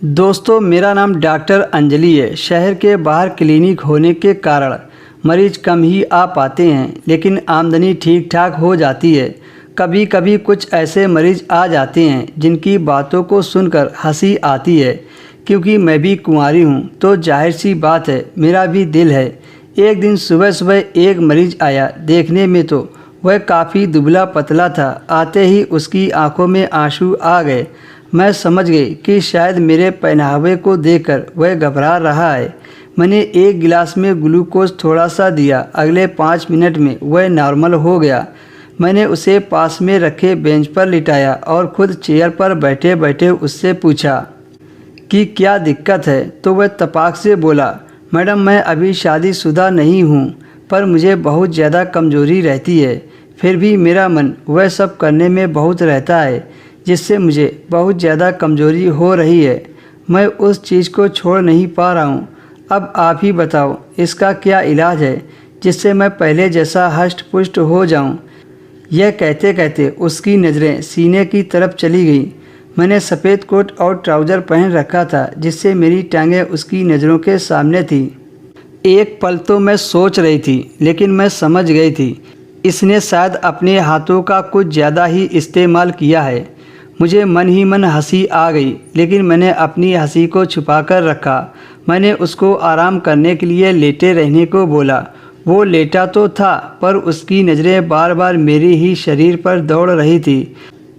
दोस्तों, मेरा नाम डॉक्टर अंजलि है। शहर के बाहर क्लिनिक होने के कारण मरीज कम ही आ पाते हैं, लेकिन आमदनी ठीक ठाक हो जाती है। कभी कभी कुछ ऐसे मरीज आ जाते हैं जिनकी बातों को सुनकर हंसी आती है। क्योंकि मैं भी कुंवारी हूँ तो जाहिर सी बात है मेरा भी दिल है। एक दिन सुबह सुबह एक मरीज आया। देखने में तो वह काफ़ी दुबला पतला था। आते ही उसकी आंखों में आंसू आ गए। मैं समझ गई कि शायद मेरे पहनावे को देखकर वह घबरा रहा है। मैंने एक गिलास में ग्लूकोज थोड़ा सा दिया। अगले 5 मिनट में वह नॉर्मल हो गया। मैंने उसे पास में रखे बेंच पर लिटाया और खुद चेयर पर बैठे बैठे उससे पूछा कि क्या दिक्कत है। तो वह तपाक से बोला, मैडम मैं अभी शादीशुदा नहीं हूँ, पर मुझे बहुत ज़्यादा कमज़ोरी रहती है। फिर भी मेरा मन वह सब करने में बहुत रहता है जिससे मुझे बहुत ज़्यादा कमज़ोरी हो रही है। मैं उस चीज़ को छोड़ नहीं पा रहा हूँ। अब आप ही बताओ इसका क्या इलाज है जिससे मैं पहले जैसा हष्ट पुष्ट हो जाऊँ। यह कहते कहते उसकी नज़रें सीने की तरफ चली गईं। मैंने सफ़ेद कोट और ट्राउज़र पहन रखा था जिससे मेरी टांगें उसकी नज़रों के सामने थी। एक पल तो मैं सोच रही थी, लेकिन मैं समझ गई थी इसने शायद अपने हाथों का कुछ ज़्यादा ही इस्तेमाल किया है। मुझे मन ही मन हंसी आ गई, लेकिन मैंने अपनी हंसी को छुपा कर रखा। मैंने उसको आराम करने के लिए लेटे रहने को बोला। वो लेटा तो था, पर उसकी नज़रें बार बार मेरे ही शरीर पर दौड़ रही थी।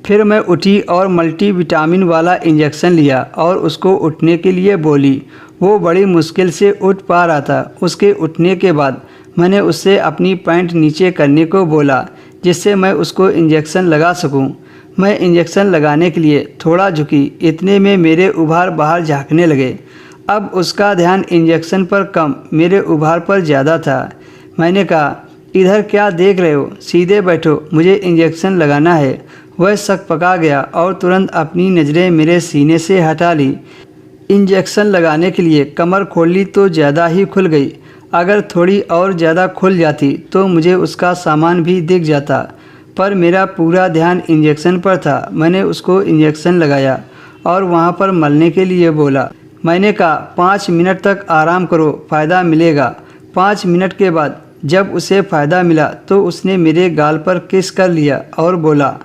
फिर मैं उठी और मल्टीविटामिन वाला इंजेक्शन लिया और उसको उठने के लिए बोली। वो बड़ी मुश्किल से उठ पा रहा था। उसके उठने के बाद मैंने उससे अपनी पैंट नीचे करने को बोला, जिससे मैं उसको इंजेक्शन लगा सकूं। मैं इंजेक्शन लगाने के लिए थोड़ा झुकी। इतने में मेरे उभार बाहर झांकने लगे। अब उसका ध्यान इंजेक्शन पर कम, मेरे उभार पर ज़्यादा था। मैंने कहा, इधर क्या देख रहे हो, सीधे बैठो, मुझे इंजेक्शन लगाना है। वह सकपका गया और तुरंत अपनी नज़रें मेरे सीने से हटा ली। इंजेक्शन लगाने के लिए कमर खोली तो ज़्यादा ही खुल गई। अगर थोड़ी और ज़्यादा खुल जाती तो मुझे उसका सामान भी दिख जाता, पर मेरा पूरा ध्यान इंजेक्शन पर था। मैंने उसको इंजेक्शन लगाया और वहाँ पर मलने के लिए बोला। मैंने कहा 5 मिनट तक आराम करो, फ़ायदा मिलेगा। 5 मिनट के बाद जब उसे फ़ायदा मिला तो उसने मेरे गाल पर किस कर लिया और बोला,